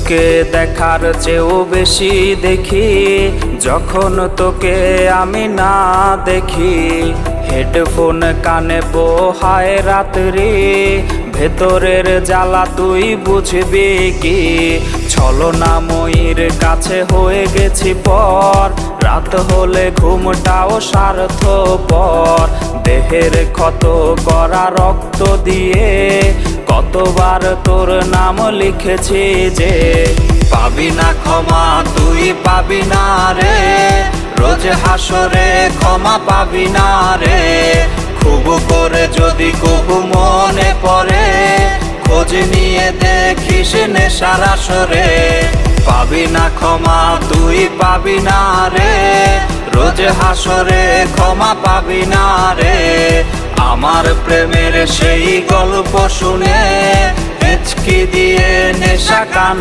তোকে দেখার চেয়েও বেশি দেখি যখন তোকে আমি না দেখি। হেডফোন কানে পোহায় রাত্রি, ভেতরের জ্বালা তুই বুঝবি কি। ছলনাময়ীর কাছে হয়ে গেছি পর, রাত হলে ঘুমটাও স্বার্থপর। দেহের ক্ষত করা রক্ত দিয়ে কতবার তোর নাম লিখেছি যে, পাবি না ক্ষমা তুই পাবি না রে, রোজ হাসরে ক্ষমা পাবি না রে। খুব করে যদি কবু মনে পড়ে, খোঁজ নিয়ে দেখিস নেশার আসরে। পাবি না ক্ষমা তুই পাবি না রে, রোজ হাসরে ক্ষমা পাবি না রে। আমার প্রেমের সেই গল্প শুনে হেঁচকি দিয়ে নেশা কান